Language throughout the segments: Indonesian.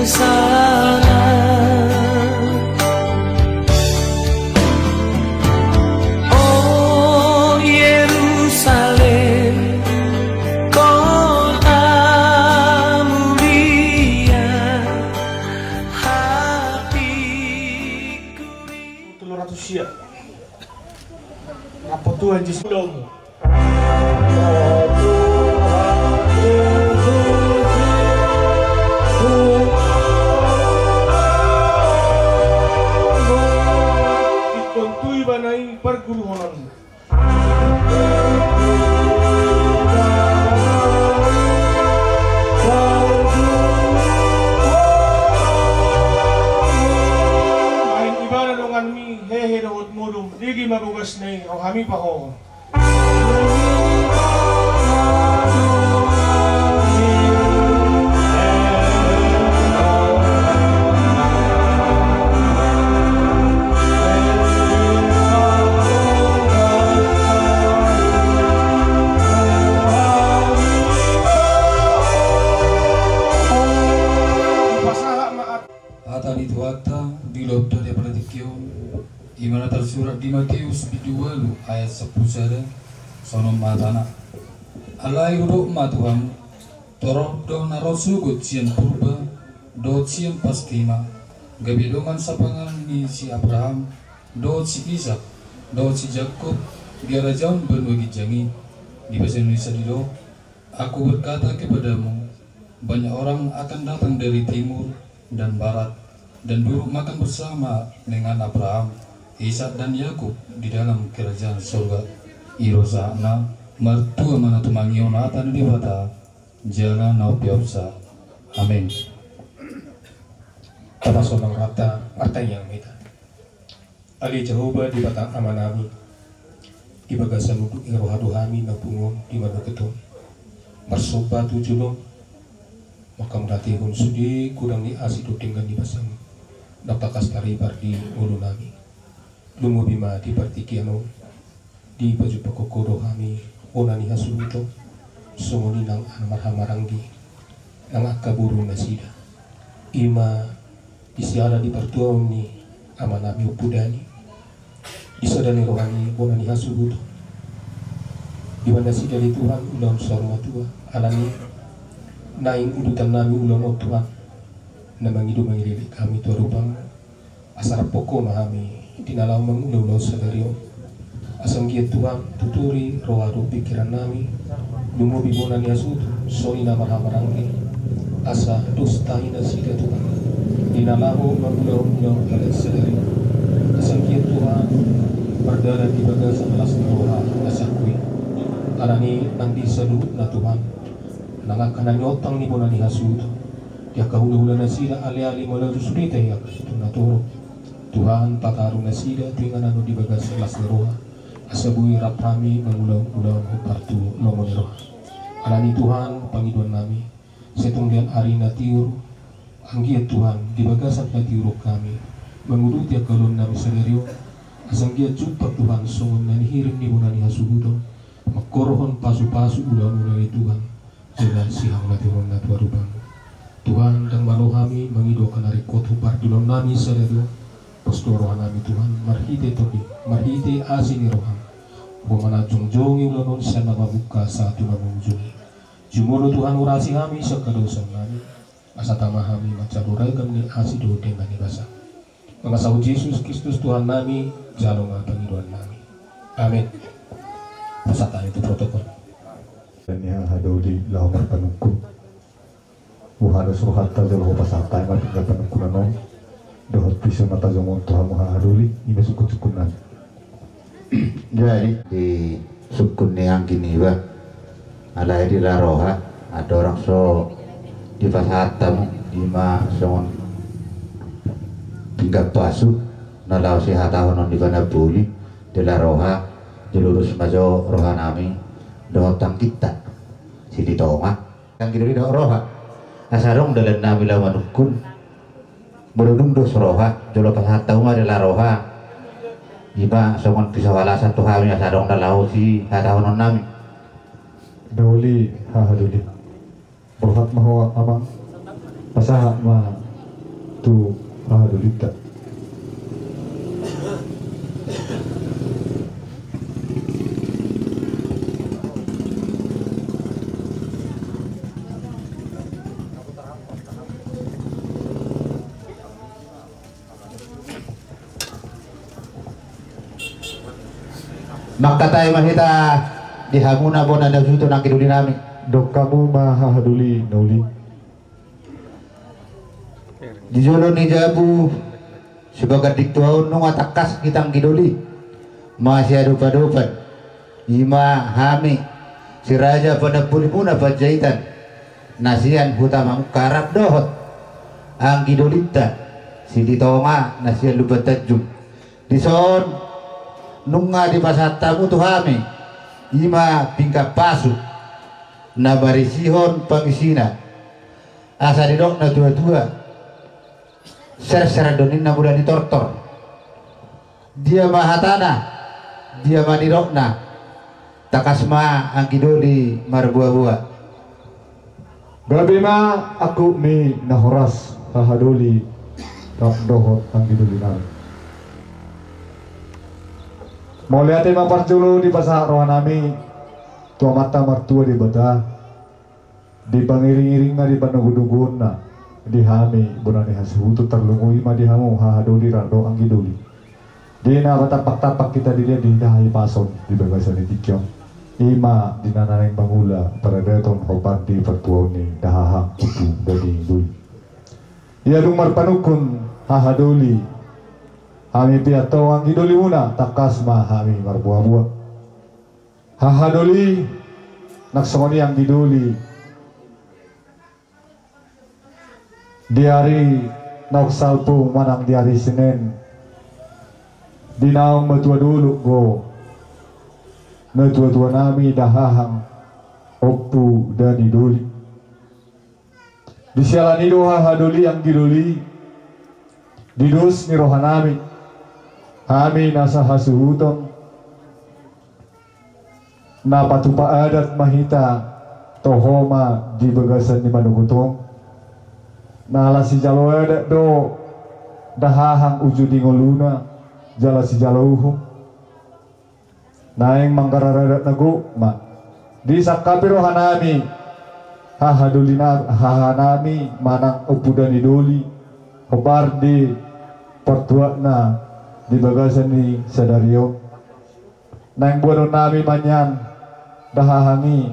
sana. Oh Yerusalem, kota mulia, hatiku. 300 siap. Apa Tuhan Yesus dong? Ikontui banai perguruan. Main ibadah dengan mi hehe dawat mudum. Digi magugas na rohami pa ho. Atali tuata dilobda daripada dikio imana tersurat di Matius 2 ayat 10 sada sonom matana alai rudok matuham toroh do narosugut cian purba do cian pastima gabidongan sapangan ni si Abraham do si Ishak do si Jakob biara jaun berbagi jangi di bahasa Indonesia dilo. Aku berkata kepadamu, banyak orang akan datang dari timur dan barat dan duduk makan bersama dengan Abraham, Ishak dan Yakub di dalam kerajaan surga. Irosana mertua mana tumangion atan diwata jalan nau piapsa. Amin. Tapa sonang rata yang mita. Ali Jehovah di batang amanami. Di bagasan uduk irohaduhami na pungon di mana ketum. Marsoba tujulong. Maka merati hun sudi kurang ni asidu tinggal di basang. Dapta kastari bardi ulu nami. Lumu bima di partikiano. Di baju pakokoro kami onani hasuruto. Sumuni nang marhamaranggi. Nang akaburu nasida. Ima isiara di pertuaun ni amanami upudani. Disadani rohani onani hasuruto. Di mana si dari Tuhan ulang sorma tua alami naing udutan nami ulang o Tuhan na mangidu mangililik kami tua rupang asara poko mahami dinalau mangulau sadario asam giat Tuhan tuturi rohado pikiran nami lumo bibona ni asut soi nama hamarangge asa dostahina sida Tuhan dinalau mangulau pada sadario asam giat Tuhan berdarah di bagasan alas roha asakui arani nang disadu na Tuhan nangakana nyotang ni bona ni hasud ya kahula-hula na sida ali-ali malalu surita ya itu na toro Tuhan tataru na sida tuingan anu di bagas las roha asabui rapami mengulang-ulang partu lomon roha arani Tuhan pangiduan nami setunggian ari na tiur anggiat Tuhan di bagasan na tiur kami mengudut ya kalon nami sederio asanggiat jupak Tuhan songon na nihiring ni bona ni hasubudo makorohon pasu-pasu ulang-ulang Tuhan jalan sihang latihon na tuarubang Tuhan dan malu kami mengidokan hari kotu pardulon nami sadado postorohan nami Tuhan marhite toki marhite asini rohang bumana jongjongi ulanon sana mabuka satu namungjungi jumulo Tuhan urasi kami sekadosan nami asatama kami macarurai kami asido dengan ibasa mengasau Yesus Kristus Tuhan nami jalong pengiduan nami amin. Pasatan itu protokol. Dan yang hadau di lawan penungku. Bukan suruh hatta jauh pasatan yang tinggal penungku nano. Dohot pisau mata jomon Tuhan muha haduli ini sukun-sukunan. Jadi di sukun yang gini bah, ada di Laroha, ada orang so di pasatan di ma songon tinggal pasu, nalau si hatahon di mana buli di Laroha. Dilurus majo roha nami dohotang kita sidi toma yang kira doh roha asarong dalam nami lawan ukun berudung dos roha jolo pasatau adalah roha iba songon pisawala satu hal yang asarong dalau si hatahonon nami Dawli hahaduli berhat mahawa amang pasaha ma tu hahadulita. Maka tayo mahita di hamuna bona na suto ng kiduli namin. Dok kamu mahahaduli nauli. Di jolo ni Jabu sebagai diktuaun nung atakas kitang kiduli. Masih adupan-dupan. Ima hami si raja pada pulipuna pajahitan. Nasian hutamang karap dohot. Ang kidulita si ditonga nasian lupa tajum. Di son nunga di pasatamu tuhami ima pingkap pasu na barisihon pangisina asa didok na tua-tua ser-ser donin na mudah ditortor dia mahatana dia manidok na takasma ang kidoli marbuah-buah Gabi ma aku mi nahoras hahaduli tak dohot ang kiduli namin. Mau lihat maparjulu di pasar rohan nami tua mata mertua di beta di pangiring-iring na di panugudugun na di hami bunani hasutu terlungui ma di hamu hahaduli rado ang giduli di na batapak-tapak kita dilihat di dahi pason di bagasan di tikyong ima di nananeng bangula para deton hobat di pertuau ni dahahang upu dari duli ia dumar panukun hahaduli kami piato ang gidoli muna takasma kami marbuah-buah hahadoli naksongoni ang gidoli di hari naksalpo manang di hari Senin dinaong matua dulu go natua-tua nami dahahang opu dan idoli disialani doha hahadoli ang gidoli didus ni rohanami kami nasa hasuhuton na patupa adat mahita tohoma di bagasan ni manugutong nala si jalo adat do dahahang uju di ngoluna jala si jalauhum naeng mangkararadat nagu ma di sakapiro hanami hahadulina hahanami manang upudan idoli obar di pertua na di bagasan ni sadario nang buwan nami manyan dahahangi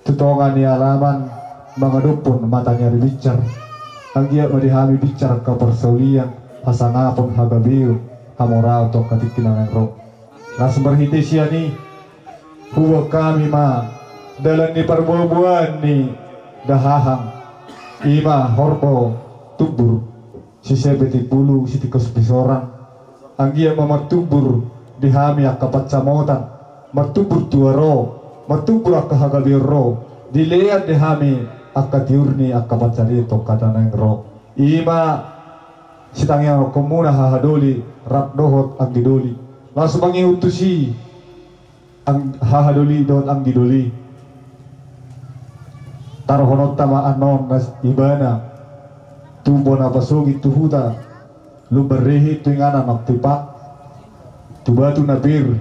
tutongan ni alaman mga dupon matanya ribicar ang iya madihami bicar ka persaulian hasangapon hagabiyo hamorao to katikinang ro nas berhiti siya ni huwa kami ma dalan ni parbuan ni dahahang ima horpo tubur si sebeti pulu si tikus pisorang ang iya mamartubur di hami akapat samotan martubur tuaro martubur akahagabiro dileat di hami akatiurni akapat salito katanang ro ima sitangya komuna hahadoli rap dohot ang gidoli langsung mangiutusi ang hahadoli dohot ang gidoli tarohonot tama anon nas ibana tumbo na pasugi tuhuda luberrehi tu ingana maktipak tu batu na bir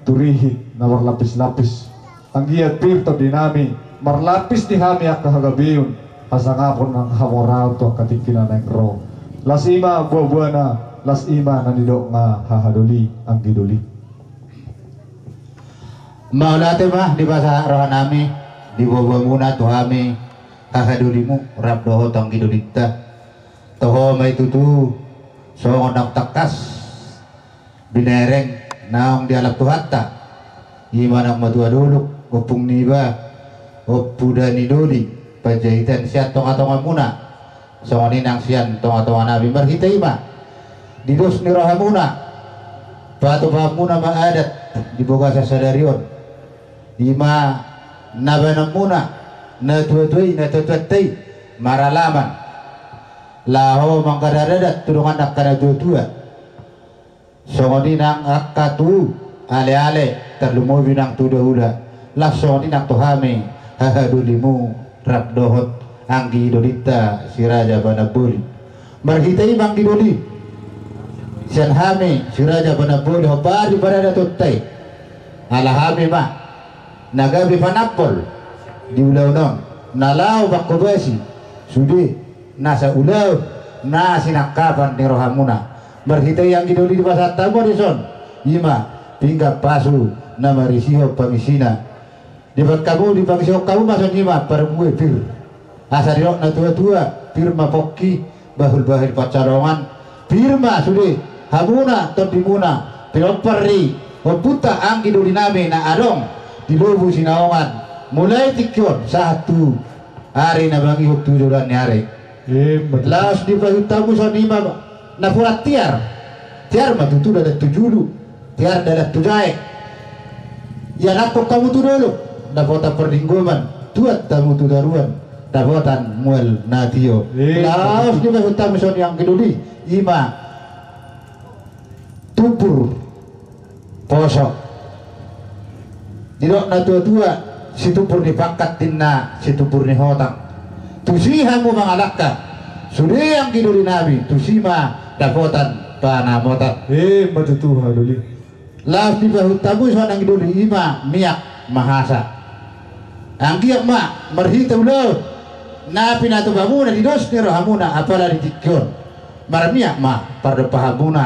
turihit na marlapis-lapis ang giat pir to dinami marlapis di hami akahagabiyun hasangapon ng hamorao to katikinan ng ro las ima buah-buah na las ima nanidok nga hahaduli ang giduli maulate mah di bahasa roh nami di buah-buah muna to hami hahadulimu rap dohot ang gidulita toho may tutu so nak takas binereng naong dialap tuhata imanang madua dulu opung niba opuda ni doli pajahitan siat tonga-tonga muna so ninang sian tonga-tonga nabi marhita ima didus ni rohamuna batu muna maadat di boga sa sadarion ima nabanang muna na tuwa-tuway na tuwa-tuway maralaman laho mangkadadadat tulungan nak kada dua-dua songoni nang akatu ale-ale terlumo binang tudahula lah songoni nang tuhami hahadulimu rap dohot anggi dolita si raja Banabuli marhitai manggi doli sian hami si raja Banabuli hobari barada tutai ala hami ma nagabi panapol di ulau-ulau nalau bakobasi sudi nasa ulau nasi nakapan ni rohamuna marhitai yang gidoli di pasar tamu di son ima tinggal pasu nama risio pamisina di kamu di pamisio kamu masuk ima peremue pir asa dirok na tua-tua firma pokki bahul-bahul pacarongan firma sudi hamuna tondimuna piloperi memputa anggi duli nami na adong di lubu sinaongan mulai tikyon 1 hari na bagi huktu jodan ni hari laos di pahutamu sonima na purat tiar matutu dadat tujulu tiar dadat tujai ya nakok kamu tu dulu dapota perdinggoman tuat tamu tu daruan dapotan muel natio laos di pahutamu son yang keduli ima tupur posok didok na tua-tua si tupur ni pangkat tinna si tupur ni hotang tusihamu mangalakka sudi yang kiduli nabi tusima dapotan panamotan matutu haduli laos di bahutamu son yang kiduli ima miak mahasa anggiak ma marhita ulo na pinatubamu na didos ni rohamuna apala di tikyon marmiak ma pardepahamuna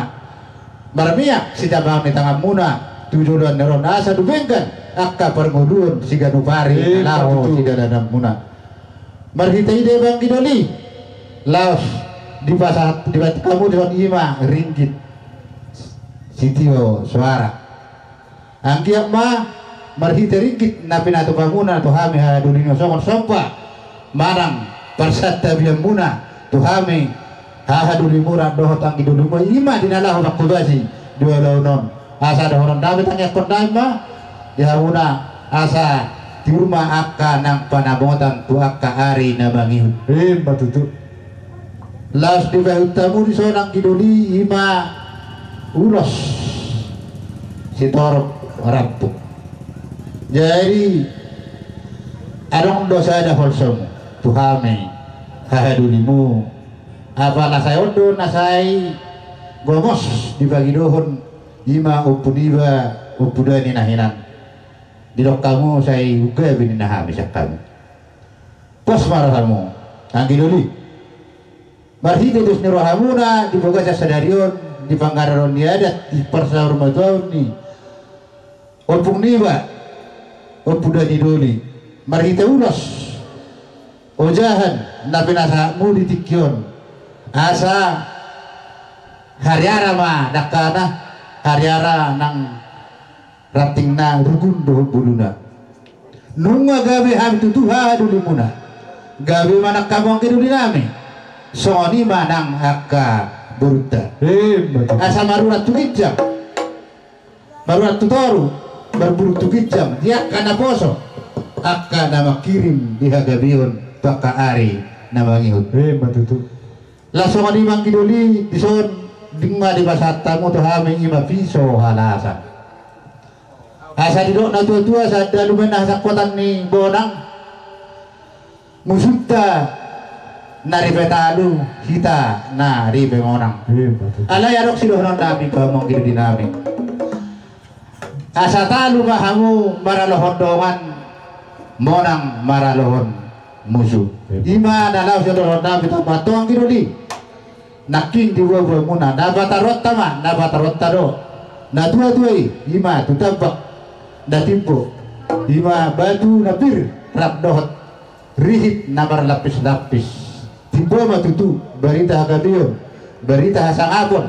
marmiak si tabang ni tangamuna tujuan neron asa dubengkan akka perngudun si ganupari lao si dadadam muna marhitai de bang kidoli laos di pasat di kamu di ima ringgit sitio suara angkiak ma marhitai ringgit na pinatu pamuna tuhami hadulino songon sompa marang persata biang muna tuhami hahaduli murah dohot ang kidoli mo ima dinalahu bakubasi dua launon asa dohoron dami tanya kondai ma Yauna asa di rumah akka nang panabotan tu akka ari na bangihut matutu laos di bahutamu di sonang kiduli ima ulos si torok rampuk jadi adong dosa ada holsom tuhame hahadulimu apa nasai ondo nasai gomos di bagi dohon ima upuniba upudani nahinan didok kamu saya juga bininaha bisa kamu pos marah kamu anggi duli marhita dus ni rohamuna di boga sa sadarion di pangararon ni adat di persahur madawon ni opung niba opuda ni duli marhita ulos ojahan na pinasamu di tikyon asa hariara ma nakana hariara nang rating na rugun doh buluna nunga gabe ham tutuha duli muna gabe manak kamong kiduli nami soni manang akka buruta asa marurat tukijam marurat tutoru berburu tukijam dia kana poso akka nama kirim di hagabion baka ari nama ngihut matutu langsung di mang kiduli dison dinga di basatamu tuhami ima piso halasa asa didok na tua-tua sa daluman na sakwatan ni bonang musuta na ribetalu kita na ribe monang ala yarok silohon dami kamong gini dinami asa talu mahamu maralohon doman monang maralohon musuh ima nalaw silohon dami tamatong gini naking diwa-wa muna nabatarot tama nabatarot tado na tua-tua ima tutabak datimpo ima batu napir rap dohot rihit nabar lapis-lapis timpo matutu berita hagabion berita hasang apon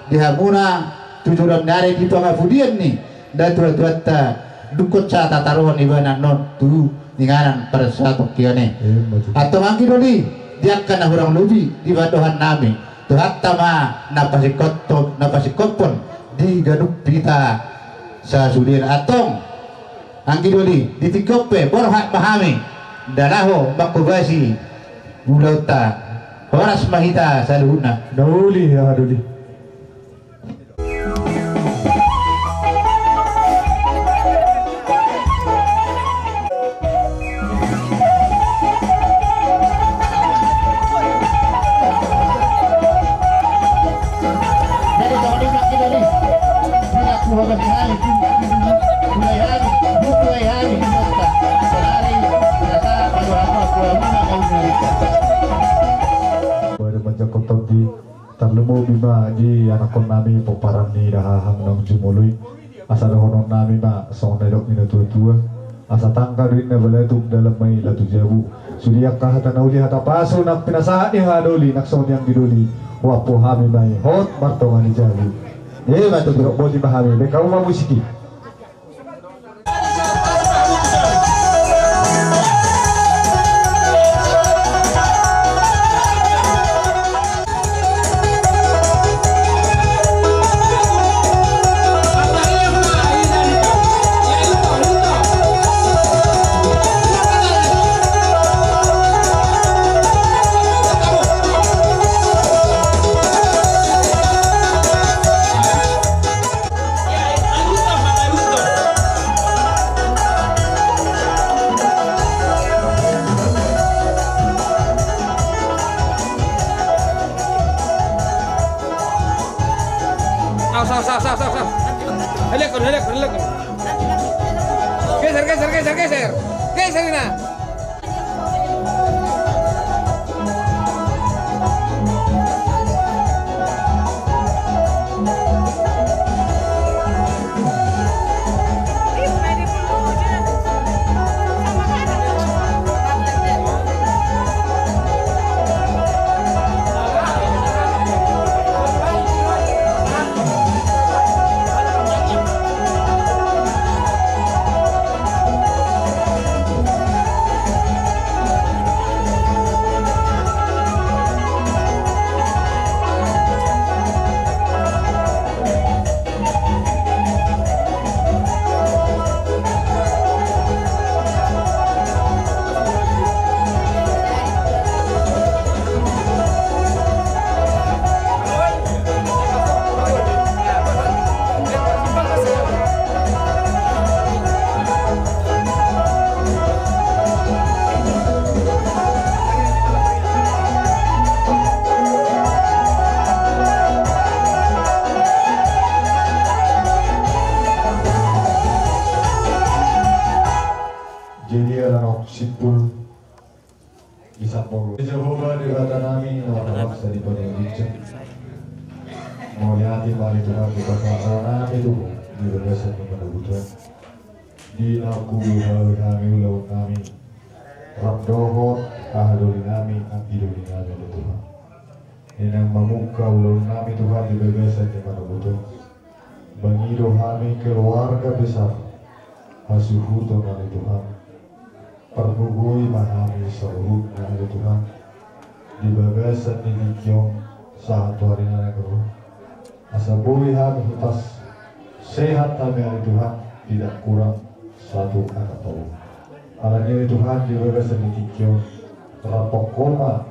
dihamuna tujuran dari di pangafudian nih datu-datu dukut sa tataruhan ibanan non tu ninganan pada satu kiane atau mangki doli dia kana hurang lubi di badohan nami tu hatta ma napasikotpon di gaduk pita sa sudir atong angki doli di tikope borhat pahami dalaho bakubasi bulauta horas mahita saluhuna dauli ya haduli Pada mencakup tadi terlemu bima di anak nami poparan ni dahang nang jumului asa dohonon nami ma song nedok ni tua asa tangka duit na balatung dalam may latu jabu suliak kahata nauli hata paso nak pinasaat ni hadoli nak son yang diduli wapo hami may hot martongan ni jabu batu birok bodi bahami bekau ma musiki. Geser Ina. Jadi anak simpul bisa mau Jehovah di kata nami nama dari pada bicara mau lihat mari Tuhan di kata nami itu di berdasar kepada kebutuhan di aku kami ulau kami rabdohot ahadoli nami akidoli nami Tuhan yang memuka ulau nami Tuhan di berdasar kepada kebutuhan bangido kami keluarga besar hasuhuto nami Tuhan perhubui mahami sahut nami Tuhan di bagasan ini kiong saat hari nangro asa bui kami hutas sehat kami hari Tuhan tidak kurang satu anak tahu alanya Tuhan di bagasan ini kiong rapok koma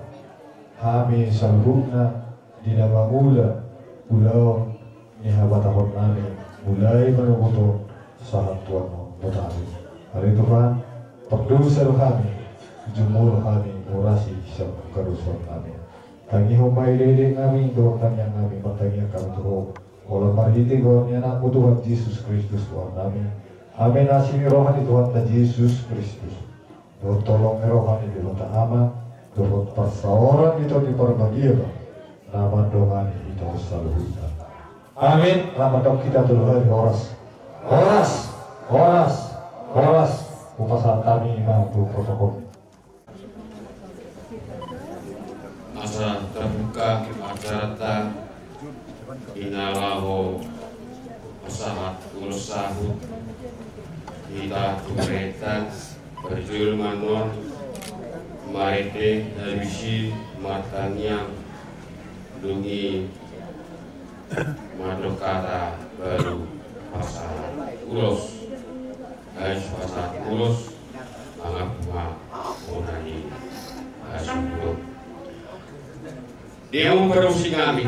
kami sahutna di nama mula pulau ni habatahon nami mulai menunggu saat Tuhan bertahun hari Tuhan perdosa kami, jumur kami, murasi hisap kerusuhan kami. Tangi homai lele kami, doakan yang kami, pertanya kami tuh. Kalau marhiti gornya anakmu Tuhan Yesus Kristus Tuhan kami. Amin asini rohani Tuhan ta Yesus Kristus. Doa tolong rohani di mata ama, doa perseorangan itu di perbagian. Nama doa itu selalu. Amin. Nama doa kita dulu hari Horas. Upasan kami mampu protokol. Masa terbuka acara inalaho usaha ulus sahut kita turetan berjul manon marete habisi matanya dungi madokata baru pasar ulus pasar ulus anggap mengenai asumdo dia memperusi kami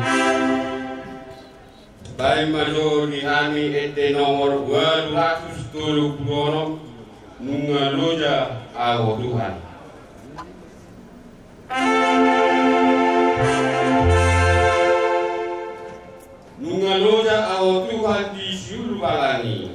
bayi majo di kami ete nomor 276 nungaloja awo Tuhan nungaloja awo Tuhan di seluruh balani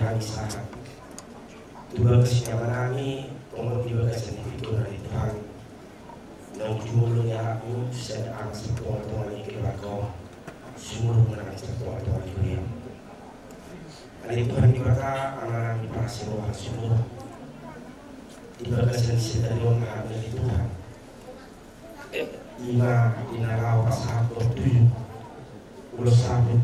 hari saat dua kesnya menami umur dua kesan itu dari Tuhan dan jumlahnya aku sedang amat setuan-tuan ini keluarga semua mengenai setuan-tuan juga ada Tuhan dikata amanah para semua semua di bagasan sedari orang dari Tuhan lima inalau pasal 7 ulos sabut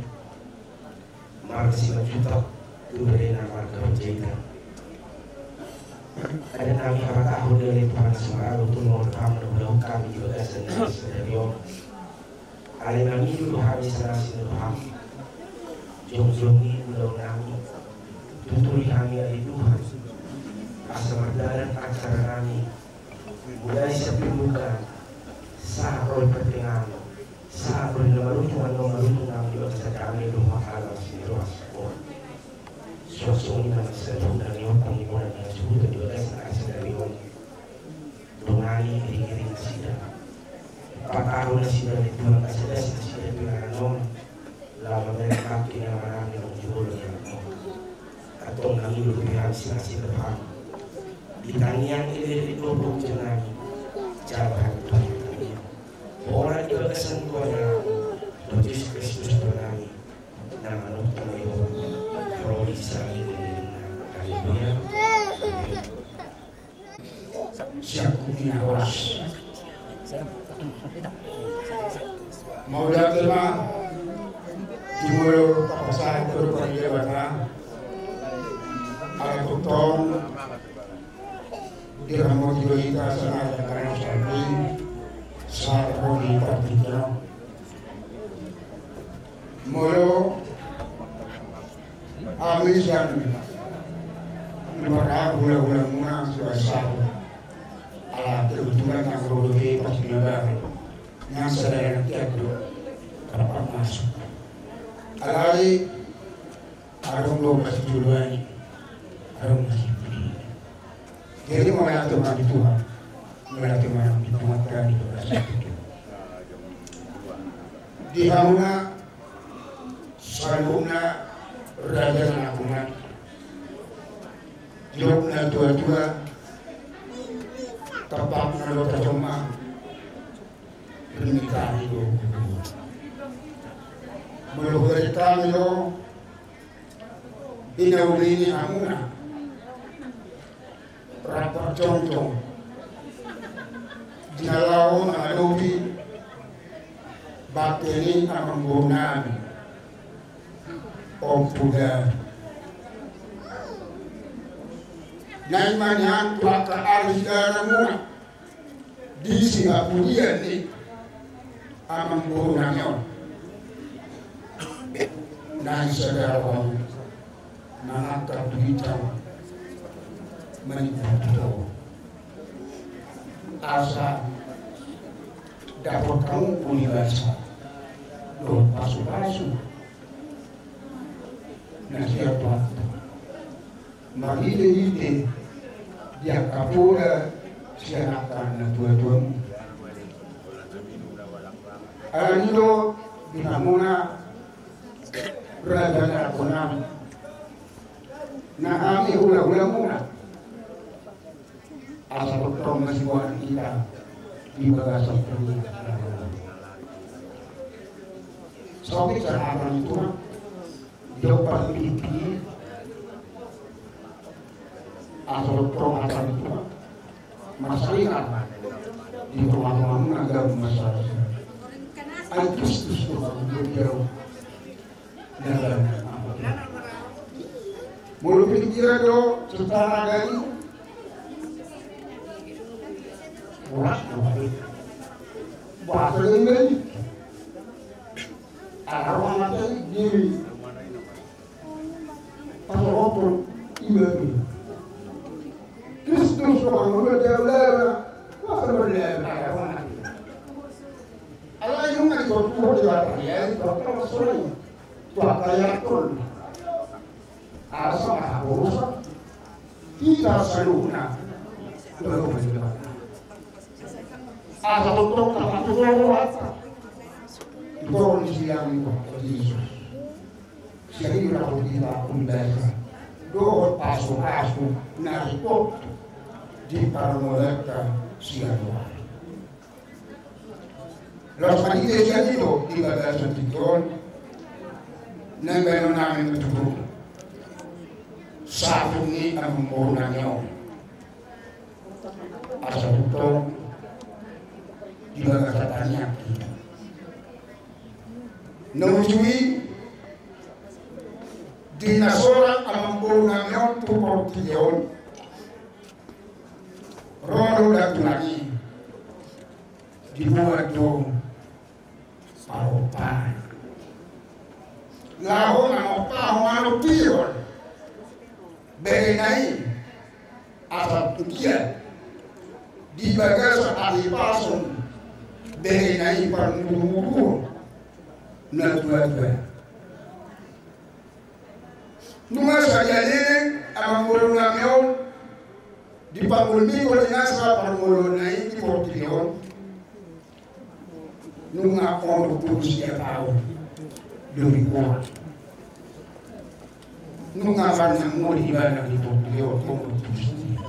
marga sila juta dubere na marga berjaya ada nami tahu dari Tuhan semua untuk mengulang mengulang kami di bagasan sedari orang ada nami dulu hari sana Tuhan jong-jongi ulang nami tuturi kami dari Tuhan asa mardaran acara nami mulai sebelumnya sahabat pertengahan sahabat nomor nami juga saja kami rumah alam sendiri suasana ini nama sedang dari orang yang dengan sebut juga saya dari orang dongani kering-kering sidang 4 tahun sidang itu maka sudah sidang dengan nom lama mereka kini nama yang jual yang atau kami lebih habis nasi terham ditanyaan ini itu berjalan jalan orang juga kesentuhannya Yesus Kristus Tuhan nama Tuhan kalau bisa ini haleluya siapku awas mau datang dimulai papasan berupaya jabatan ala tuton diramo diloita sana karena sampai saat kami berbicara mulu amisan mereka ulang-ulang menang suasana ala kebetulan yang berdoa pas mengabar yang sedang tiada dapat masuk alai arung lo masih duluan arung masih beri jadi mulai teman Tuhan mulai teman dituatkan di bawah di hamuna saluna raja nakungan jokna tua-tua tepat nalota cuma pernikahan itu meluhuri kami yo inaulini hamuna rapat congcong dinalaon adobi bakteri amanggunan Ompuda Naimanyan Tuaka Arisdara Muna di Singapura ni amanggunan yon Nai saudara Nanaka Duita Maniputo asa dapat kamu punya bahasa lo pasu-pasu nasihat magile-ile dia kapura sianakan na tua-tuamu alanido binamuna radana akunam na ami hula-hula muna asa betul masiwan kita di bagasan dunia. Sobi akan itu dapat pipi asa betul akan itu masalah di rumah-rumah agak masalah. Kristus Tuhan beliau dalam mulut pikiran do setara dari bahasa ini arwah mati diri pasal ibadah Kristus Tuhan beliau masa beliau Allah yung nagtuturo di atas yan, dokter masulay. Tuwa kaya kun. Asa makapurusan. Kita sa luna. Tulog mo sila. Asa tutok na matulog ata. Ito ni siyang ito, Jesus. Siya rin ako kita kung dahil. doon paso-paso na ito di parmoleta siya. Los Iglesia dito, di ba sa Tigron, na gano'n namin matulog. Sa akin ni ang muna niyo. Asa ito, di ba sa tanya kita. Naujui, di nasorak ang muna niyo, tupor tiyon. Roro na tulagi, di buwan doon, paupahan. Laho ng upahong anupiyon, berenay, asap tukiyan, di baga sa alipason, berenay panulungulo, na tuwa-tuwa. Nunga sa yanin, ang ulo ng yon, di pangulmi ko na sa pangulo na hindi po tiyon, nunga ono po siya tao, lumikuha. Nunga man ng muli iba na ito tiyon, ono po siya.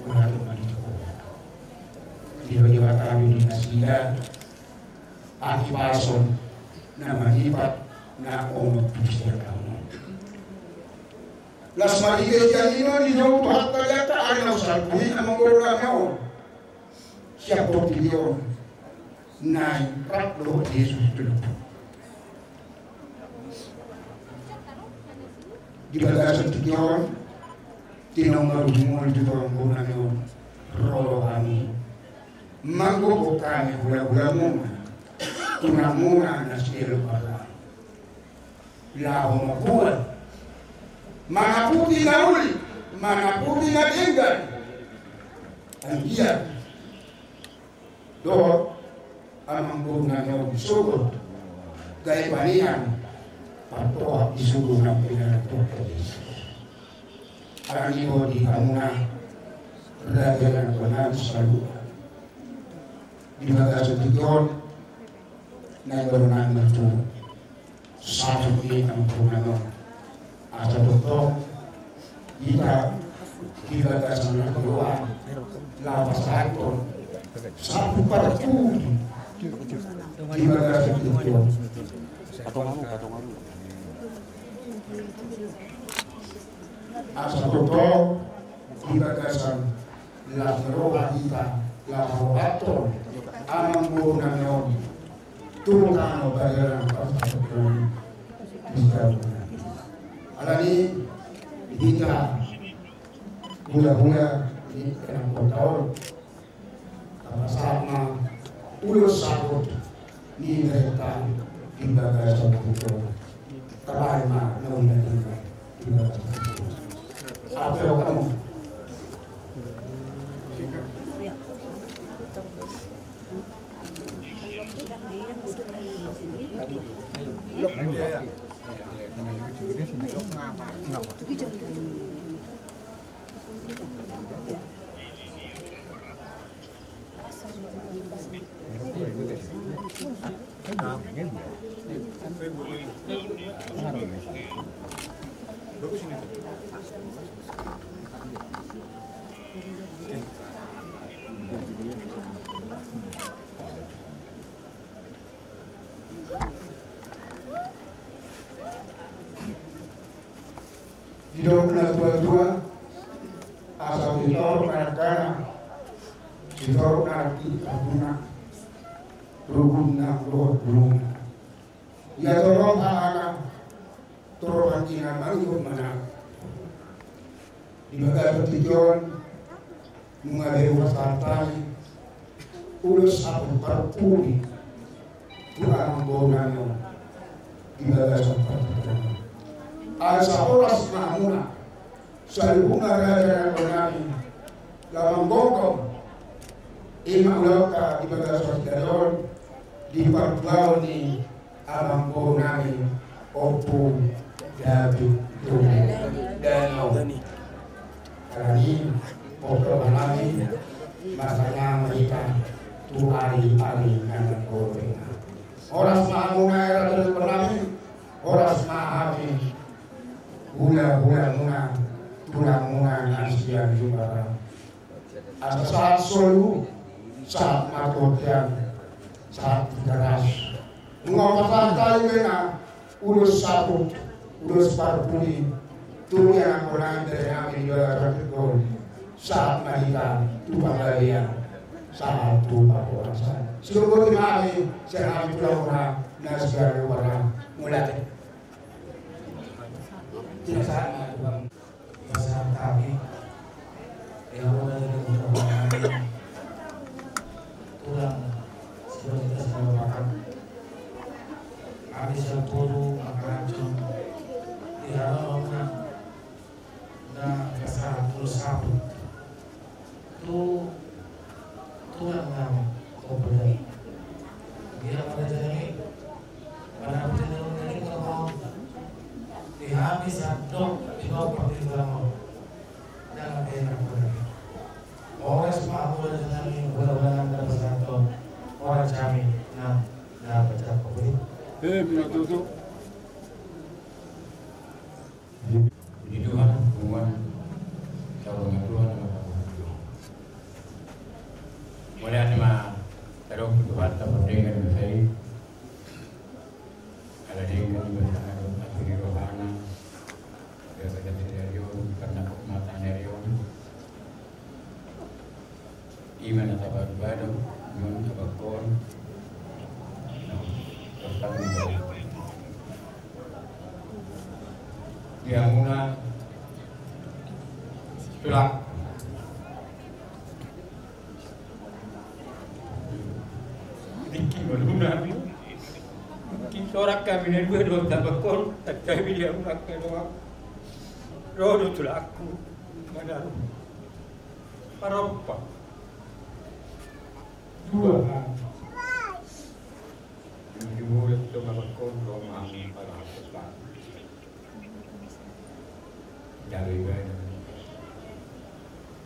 Wala ito malito. Diba tayo din na sila, akipason na manipat na ono po siya tao. Las Marias Janino ni Jauh Tuhan ternyata ada usahui among orang siap portilio naik rak lo Yesus dulu di bagasan tikion tinong marumul di bawah gunanya rolo kami manggo kami gula-gula muna tunamuna nasikelo pala lao mabuat mana putih na uli, mana putih na tinggal. Ang iya, doon, amang bunga niyo isugod, gaya panihan, patoa isugod ng pinanatok ko Yesus. Ang iyo di ka muna, ragalan ko na sa lupa. Di ba sa tigon, na gano'n na ito, sa akin ang punano. Asa doktor kita kasih kedua lapas atur satu pada pudi kita kasih doktor asa doktor kita kasih lapas kita lapas atur amang bukan yon turun bayaran pasal kita alani hingga bunga-bunga di dalam kotor sama ulus sakut ni mereka di bagasan itu terima naungan di bagasan apa yang kamu hidup na tua-tua asal ditor kana ditor na abuna rugun na roh bulung ya torong ana torong ina maru mana di bagai petijon mengalir wasantai ulus abu parpuri Tuhan bonano di bagai sampai asa oras maamuna sa lubunga gaya ng namin lamang gongkong imaulaw ka ibaga sa dalon di paglaw ni amang po namin opo David Dano karani opo namin masaya mereka tuari-ari ng goreng oras maamuna era del namin oras maami una na tulang muna Asia juga. Ada saat solu, saat matotian, saat deras. Mengapa tahu na urus satu, urus parpuli, tu yang orang dari kami berkebun. Saat mereka tu pagalian, saat tu orang sana. Seluruh kami serami pulau orang nasgar orang mulai. Tidak sama pasal kami yang mulai dari orang tulang seperti kita semua makan. Kami sepuluh makan cuma tidak orang dan kesal terus satu. Tulang kami komplain. Dia pada jadi pada jadi kalau dihabis satu dua puluh gram jangan enak lagi. Orang semua boleh jadi benar-benar dapat satu orang kami dapat satu beli. Tutup. Puji Tuhan, hubungan calon Tuhan mulai sama terus berbuat dengan baik. Ada dengan bersama di rohana, dia berada di karena matanya Rion. Iman atau baru, iman atau kon, bertanggung jawab. Dia mulai tulak. Nabi, sorak kami ni dua tabakon, tak kami dia unak doa. Rodo tulaku, mana paropa. Dua. Jumur itu tabakon Roma para sesuatu. Jadi kan.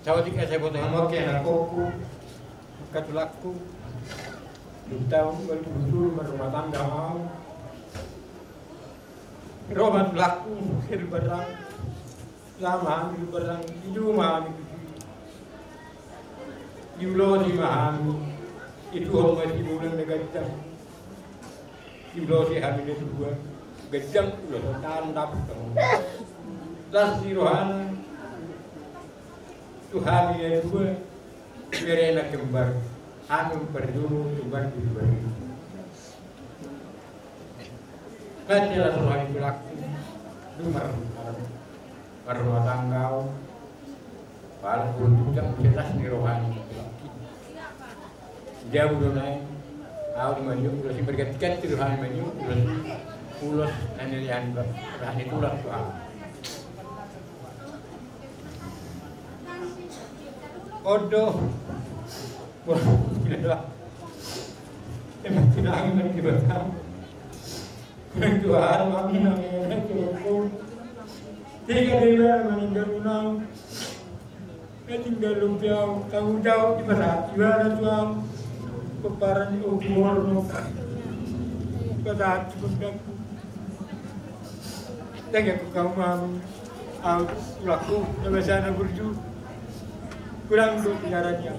Jauh jika saya buat hamok yang aku katulaku. Tahun baru berumah tangga mau roman laku hidup berang lama hidup berang hidup mahal yulo di mahal itu orang di bulan negara yulo di hari itu dua gajang yulo tandap las di rohana Tuhan yang dua berena kembar anu berdulu tuan diberi. Katilah rohani berlaku, dumar rumah tangga, walaupun tidak jelas di rohani. Jauh naik, awal maju, ulas berganti-ganti rohani maju, ulas anilian rohani tulah soal. Odoh. Tidak emang tidak angin di belakang. Tuhan kami namanya Tuhan. Tiga dewa meninggal unang. Tinggal lumpiau tanggung jawab di berat. Juara Tuhan peparan ukur berat bendaku. Tengah kau mau laku bersama berju kurang dua tigarannya.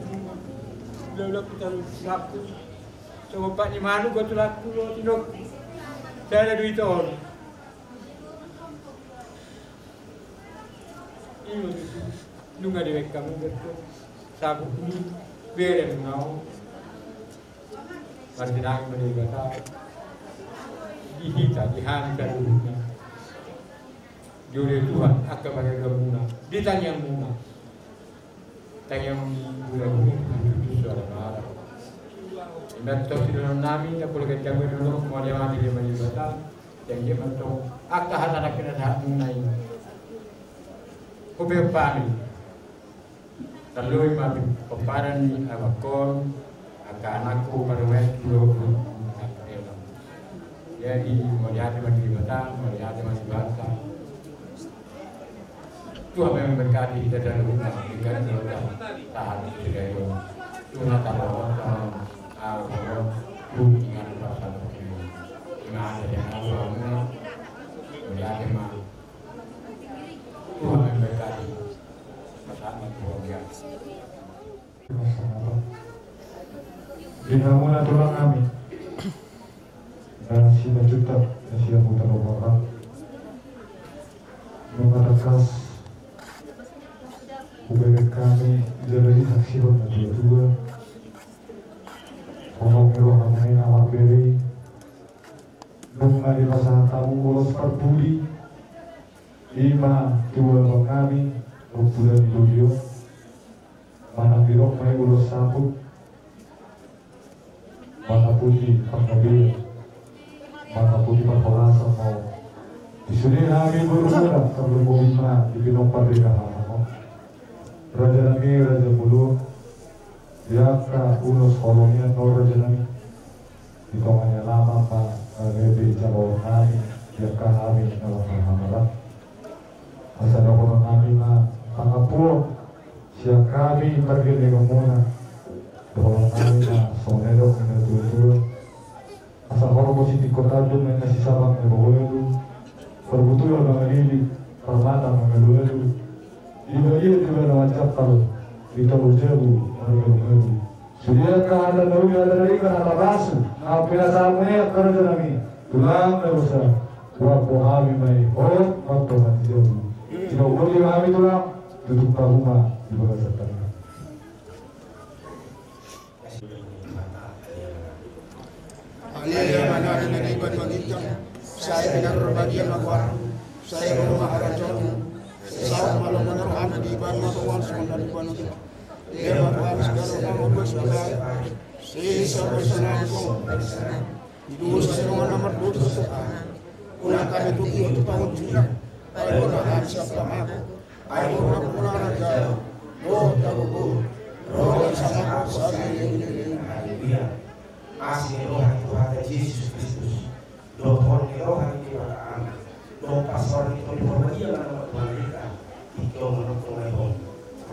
Lalu kita laku, coba Pak ni mana gua tu laku lo tindok, saya ada duit on. Ini nunga dewek kamu betul, sabuk ni beren ngau, masih nang meninggal dihita dihan kadulnya, juri Tuhan akan bagi gabungan, ditanya muna, tanya bulan suara marah. Ibadah dalam nami, aku lagi jago dulu, mau dia mati dia menjadi yang dia mentok. Akta hata nak kena saat munai. Kube pami, terlalu mami peparan ni abakon, akta anakku berwet dulu. Jadi mau dia menjadi batang, mau dia menjadi batang. Tuhan memang berkati kita dalam rumah, kita dalam tahan tidak itu. Tuhan tahu hubungan perasaan dengan yang awalnya menjadi mah Dinamuna tulang kami dan sila juta dan sila putar orang mengatakan ubebek kami dari saksiron na dua orang meroh kami nama beri nung di masa tamu ulos perbudi 5 dua kami bulan Julio mana birok may ulos sabut mana putih pangkabil mana putih perkolasa mau disini lagi berumuran sebelum bima di Gunung Pernikahan Raja Nami Raja Bulu Yaka unos kolonial no Raja Nami di tonganya lama pak lebih jauh kami Yaka kami dalam hamarat asal orang kami mah pangapuo siap kami pergi di Gomona bahwa kami mah sonero kena tua asal orang positif kota tu mengasih sabang mengaluelu perbutuh yang mengalili permata mengaluelu ibadah juga nawajab kalau kita berjauh mengaluelu sudah ada nabi ada lagi karena basu apa yang samanya kerja kami tulang berusaha waktu kami mai waktu mati jauh tidak boleh kami tulang tutup rumah di bawah setan. Aliyah mana ada di badan kita. Saya benar berbagian makwar. Saya rumah harajon. Saya malam benar ada di badan makwar semua di badan kita. Dia makwar sekarang kamu bersabar. Saya bersanaku. Itu saya nomor 2. Ulah kami tuki untuk tahun juga. Ayo nak siapa aku. Ayo nak pulang aja. Roh tahu. Roh sama saya ini. Haleluya. Asli rohani Tuhan Yesus Kristus. Rohani rohani Tuhan. Roh pastor itu diperbaiki nama Tuhan kita. Itu menurut Tuhan.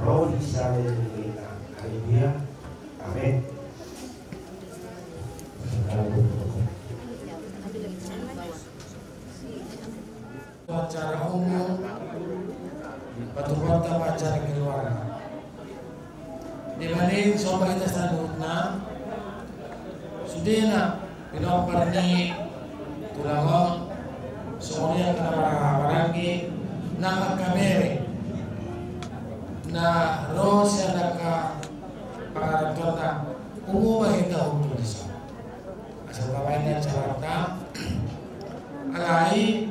Roh di sana kita. Haleluya. Amin. Acara umum patungkota acara keluarga dimanin sobat kita standutna sudena pinopar ni tulangon semuanya kena barangi nama kamere na rosya naka pakarantona umumah hingga untuk desa asal babaynya acara alai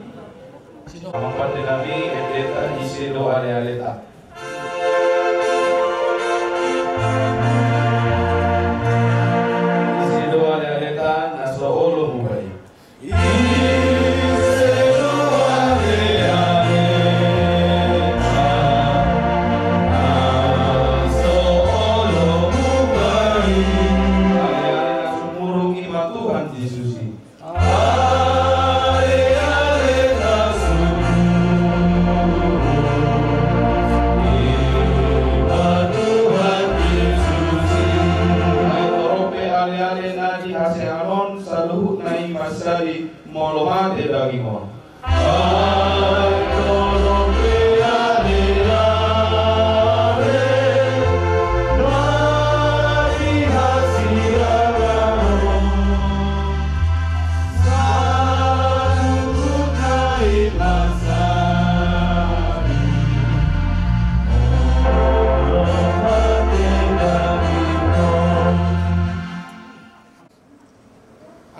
Mampat nabi etleta isi doa realita. Isi doa realita naso olo mubai. Molohan edagimon.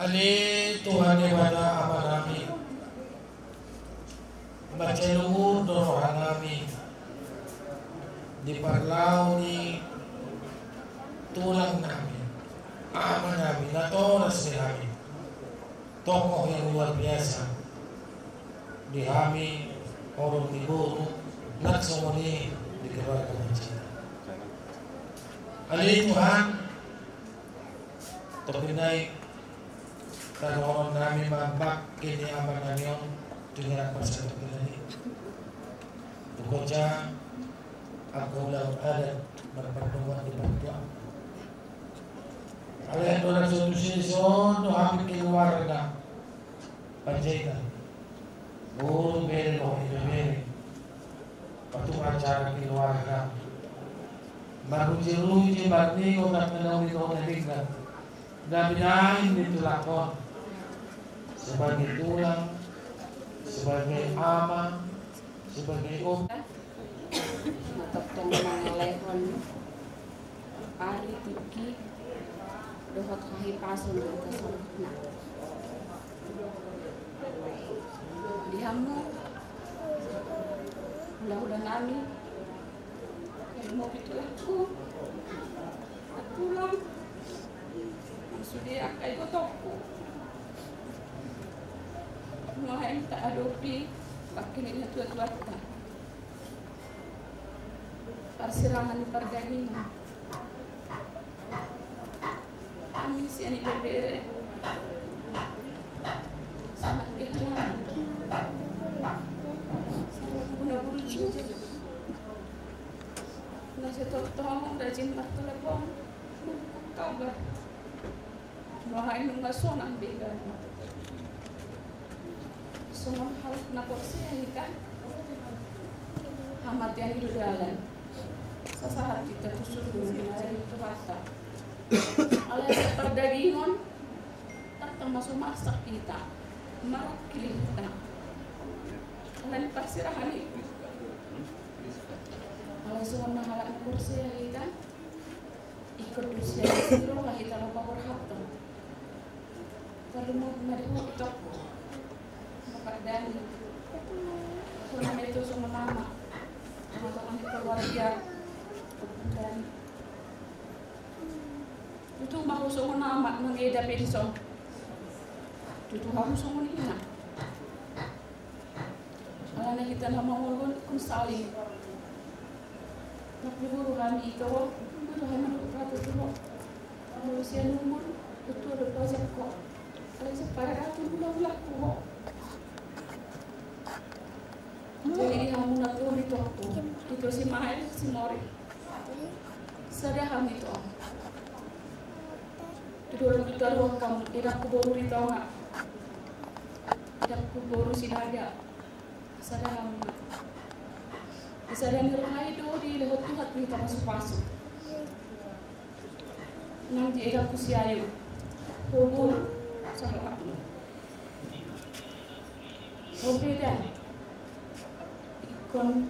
Ali Tuhan daripada apa kami baca luhur doa kami di parlau ni tulang kami ama kami natoras kami tokoh yang luar biasa di kami orang di guru naksomoni di keluarga kita Ali Tuhan topinai kalau orang kami mabak kini aman nanyon dengan persatu ini. Tukoja aku ulang ada berpertemuan di Papua. Kalian orang solution tu hampir keluarga panjaikan. Guru beri loh itu beri. Patu acara keluarga baru jeruji barni obat menang itu tinggal dan binain itu lakon sebagai tulang, sebagai ama, sebagai matotong mga lehon pari tiki dohot kahipason ng kasunod na dihamu udah nami mau itu aku pulang sudah akai kotoku mau tak adopi pakai ini tua-tua persirangan perdagangan kami sini berbeda sama kehilangan guna buruju nasi tolong rajin telepon kabar mahal nggak sonang beda semua hal nakor sih kan amat yang hidup jalan sesaat kita tusuk dulu dari itu rasa alias perdagingan tak termasuk masak kita marah kita kalian persirahan itu kalau semua hal kursi kita ikut usia itu lah kita lupa berharta kalau mau menerima itu dan itu semua nama teman-teman keluarga dan itu mau semua nama mengeda pedison itu harus semua ini karena kita nama ulun kun saling tapi guru kami itu guru kami berkata itu kalau usia umur itu ada pajak kok kalau separah itu bulan kok jadi kamu nak itu si Mahal si Mori sudah kami itu dulu kita ruang kamu tidak kuburu di tengah tidak kuburu si Naga sudah kami bisa dan bermain itu di lewat Tuhan kita masuk nanti tidak kusiayu kubur sama beda kon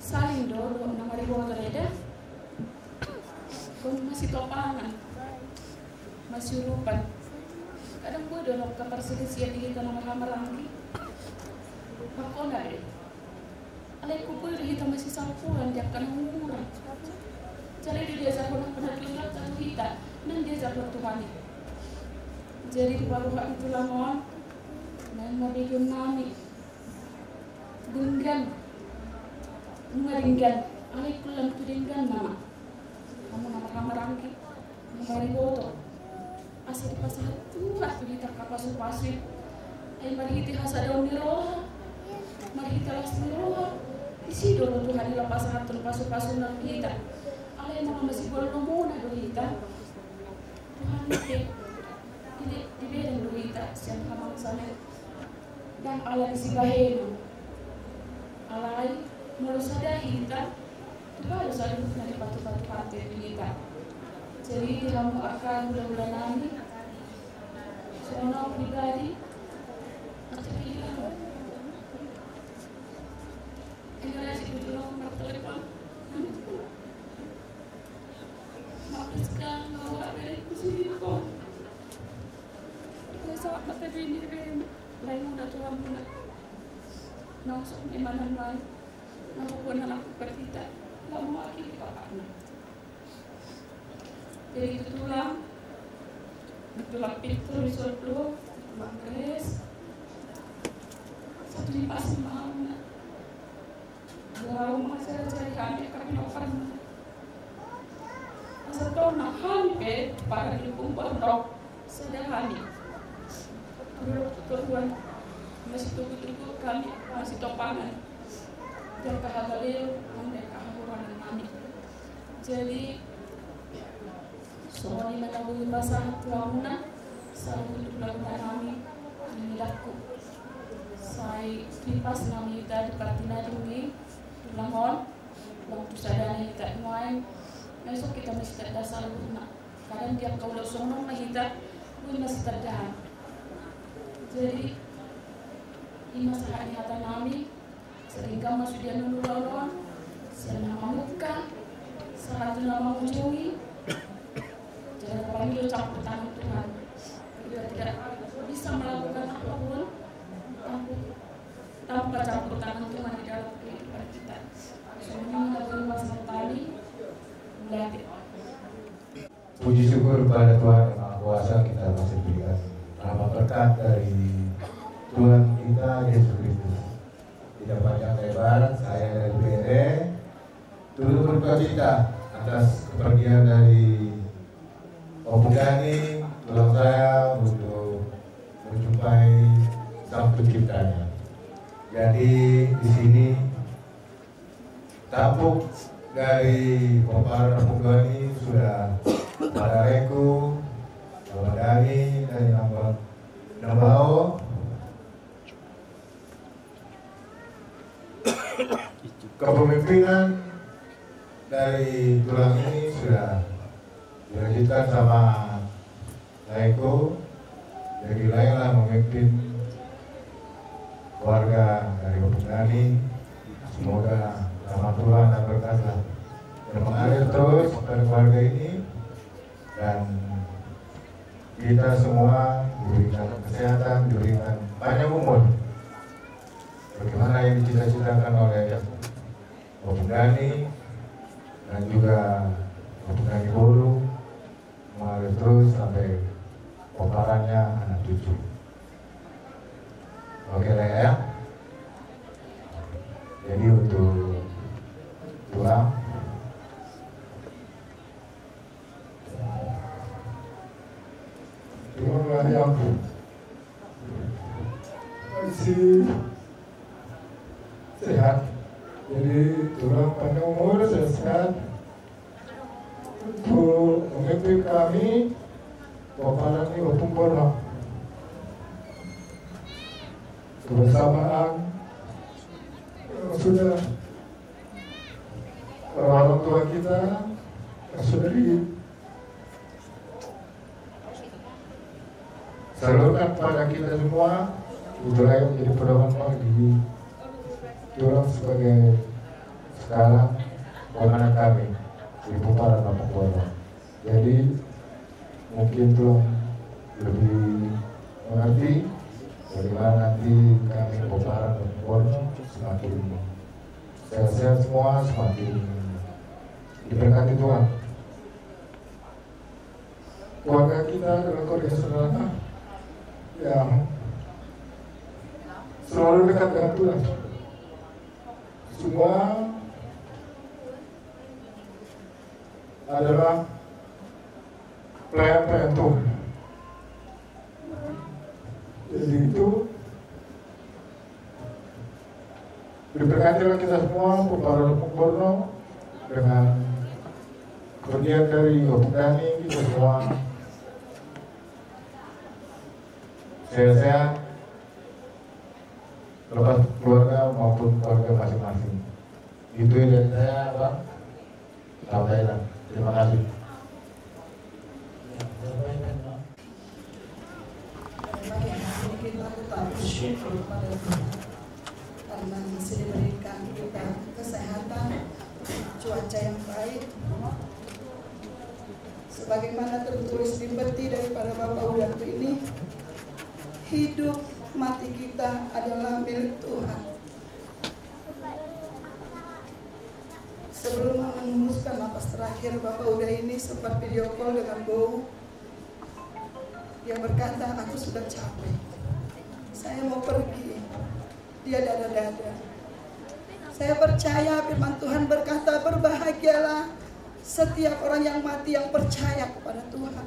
saling dulu nama ribuan tereda kon masih topangan masih rupan kadang gue dalam ke perselisihan di kita nama lagi makon dari alaiku gue kita masih sampuan dia kan murah jadi dia jangan pernah bilang satu kita dan dia jangan Tuhan jadi baru itu lamon dan mau bikin nami denggan Maringgan, alaikum lam tudinggan nama. Kamu nama rangki, mari boto. Asal pasal tu, asal kita kapas pasir. Mari kita hasadon di roha, mari kita las di roha. Isi dulu Tuhan di lapas hatun pasu nak kita. Alai mama masih boleh muna do kita. Tuhan ini di bedeng do kita, siang kamang sana. Dan alai si bahenu, alai Mulu sadar kita, baru sadar dari batu-batu pantai kita. Jadi kamu akan bulan-bulan nanti, soalnya pribadi, macam ini. Tinggal si itu nomor telepon. Maaf sekarang kalau ada kusiri kok. Saya sangat mata ini lain muda Tuhan muda. Langsung di mana-mana. Aku anak berita, lama lagi bapaknya. Jadi itu tulang pintu risotto, bangkres, satu dipasang mahal. Dua rumah saya cari kami pernah. Satu nak hampir para dukung pondok sederhana. Tujuan masih tunggu kami masih topangan. Dan kahabalil mereka hahuran kami. Jadi semua ini menanggung basah tuangna selalu untuk melakukan kami menilaku. Saya kipas nami kita di partina demi tulangon, waktu sadar kita main besok kita mesti ada salurna. Kadang tiap kau losong kita pun masih terdahan. Jadi ini masalah hati kami sehingga masih dia nululon, saya nama muka, saat nama kunjungi. Jangan panggil campur tangan Tuhan. Kita tidak bisa melakukan apapun tanpa campur tangan Tuhan di dalam kehidupan kita. Semuanya dari masalah tadi mulai. Puji syukur kepada Tuhan Yang Maha Kuasa, kita masih berikan rahmat berkat dari Tuhan kita Yesus Kristus. Tidak panjang lebar, saya dari BND turut berduka cita atas kepergian dari Om Gani, tulang saya untuk menjumpai Sang Penciptanya. Jadi di sini tampuk dari Bapak Om Gani sudah pada Reku, Bapak Dani dari Nambao, kepemimpinan dari tulang ini sudah dilanjutkan sama Reku. Jadi lainlah memimpin keluarga dari Bapak Dani. Semoga rahmat Tuhan dan berkatlah yang mengalir terus pada keluarga ini, dan kita semua diberikan kesehatan, diberikan banyak umur bagaimana yang dicita-citakan oleh Bapak Dani dan juga Bapak Dani Bolu, mengalir terus sampai peparannya anak cucu. Oke lah ya. Jadi untuk tulang yang masih sehat, jadi tulang panjang umur, sehat untuk memimpin kami Bapak ini Opung kebersamaan sudah orang tua kita yang sudah salurkan pada kita semua, itulah yang menjadi pedoman bagi orang sebagai sekarang anak kami di Puparan Mapungkono. Jadi mungkin tuh lebih mengerti bagaimana nanti kami Puparan Mapungkono semakin sehat-sehat semua, semakin diberkati Tuhan. Keluarga kita adalah keluarga saudara yang selalu dekat dengan Tuhan. Semua adalah pelayan-pelayan Tuhan. Jadi itu diberkatilah kita semua Puparan Mapungkono dengan kepergian dari Bapak Dani, kita semua sehat-sehat lepas keluarga maupun keluarga masing-masing. Itu dari saya, Bang. Sampaikan. Terima kasih. Kita bersyukur pada Tuhan karena masih diberikan kita kesehatan, cuaca yang baik, sebagaimana tertulis di peti daripada Bapak Udaku ini. Hidup mati kita adalah milik Tuhan. Sebelum menghembuskan napas terakhir, Bapak Uda ini sempat video call dengan Bow. Dia berkata, aku sudah capek, saya mau pergi. Dia dada-dada. Saya percaya firman Tuhan berkata, berbahagialah setiap orang yang mati yang percaya kepada Tuhan.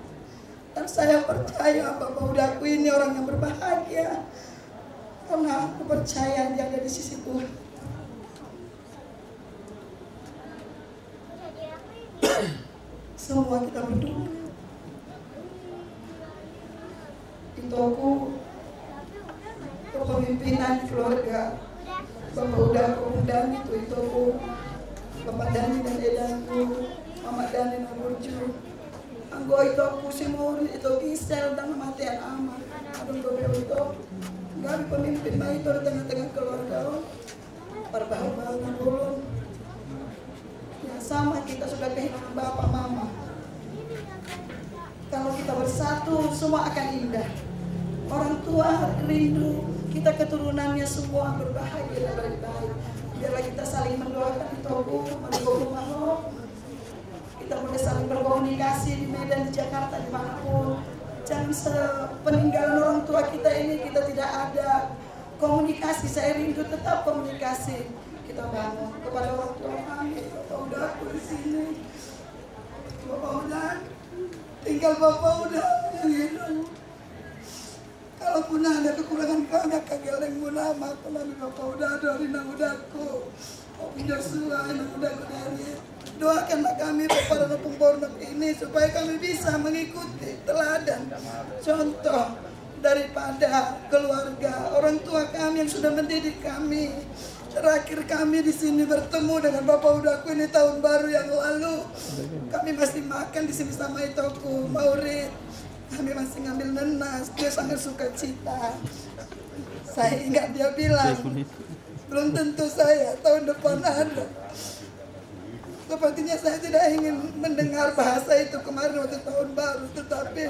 Dan saya percaya Bapak Udaku ini orang yang berbahagia karena aku percaya dia ada di sisi Tuhan. Semua kita berdoa. Itu aku kepemimpinan keluarga Bapak Udaku dan itu aku Bapak Dani dan Edaku, Mama Dani Anggo itu si Muri itu Gisel dan kematian aman. Aduh gue itu gabi pemimpin mah itu di tengah-tengah keluarga. Perbahagian ulun. Ya sama kita sudah kehilangan bapak mama. Kalau kita bersatu semua akan indah. Orang tua rindu kita keturunannya semua berbahagia dan baik-baik. Biarlah kita saling mendoakan di Togo, mendukung makhluk. Kita boleh saling berkomunikasi di Medan, di Jakarta, dimanapun. Jangan sepeninggalan orang tua kita ini kita tidak ada komunikasi. Saya rindu tetap komunikasi. Kita bangun kepada orang tua kami. Bapak udah aku di sini. Bapak udah tinggal bapak udah yang hidup. Kalaupun ada kekurangan kami akan geleng munama. Kalau bapak udah dari nangudakku. Om Joshua nangudakku dari. Doakanlah kami kepada Nepung Bornok ini supaya kami bisa mengikuti teladan contoh daripada keluarga orang tua kami yang sudah mendidik kami. Terakhir kami di sini bertemu dengan Bapak Udaku ini tahun baru yang lalu. Kami masih makan di sini sama Itoku, Maurid. Kami masih ngambil nenas, dia sangat suka cita. Saya ingat dia bilang, belum tentu saya tahun depan ada. Sepertinya saya tidak ingin mendengar bahasa itu kemarin waktu tahun baru. Tetapi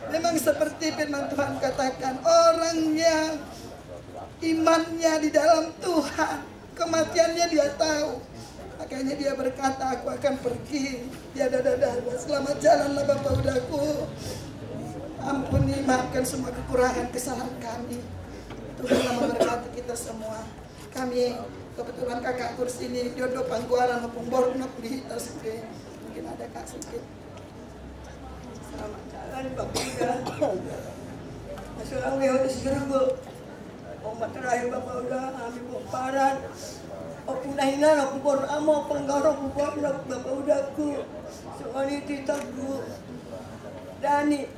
memang seperti firman Tuhan katakan, orang yang imannya di dalam Tuhan, kematiannya dia tahu. Makanya dia berkata, aku akan pergi. Ya dadah, selamat jalanlah Bapak Udaku. Ampuni, maafkan semua kekurangan kesalahan kami. Tuhan memberkati kita semua. Kami kebetulan kakak kurs ini jodoh pangkuaran Nepung Bornok di Tasik. Mungkin ada kak sedikit. Selamat jalan Bapak Uda. Masalah harus serbu. Omat terakhir Bapak Uda, kami paran. Opunahinan aku pun amo penggaro aku Bornok Bapak Udaku. Soalnya kita bu Dani.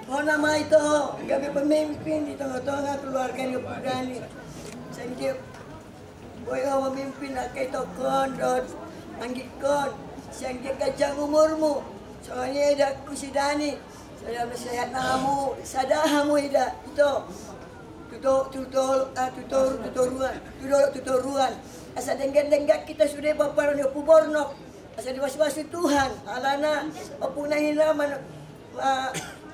Oh nama itu kami pemimpin di tengah-tengah keluarga yang Dani. Sangkip. Boy awak memimpin nak kay tokon dot anggikon siang dia kajang umurmu soalnya ada ku si Dani saya nasihat namu sadahamu ida itu tutoruan asa denggan kita sudah baparan yo Bornok asa diwasi-wasi Tuhan alana opunahina man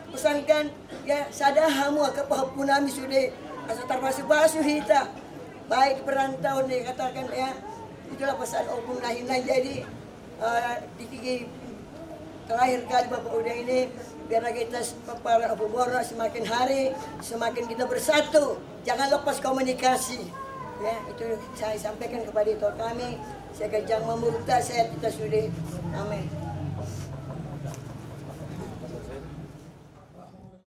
pesankan ya sadahamu akapapunami sudah asa tarbasu-basu hita baik perantau nih katakan ya itulah pesan Opung Nahina. Jadi di terakhir kali Bapak Uda ini biar kita para Opung Bornok semakin hari semakin kita bersatu, jangan lepas komunikasi ya. Itu saya sampaikan kepada itu kami saya kejang memurta saya kita sudah amin.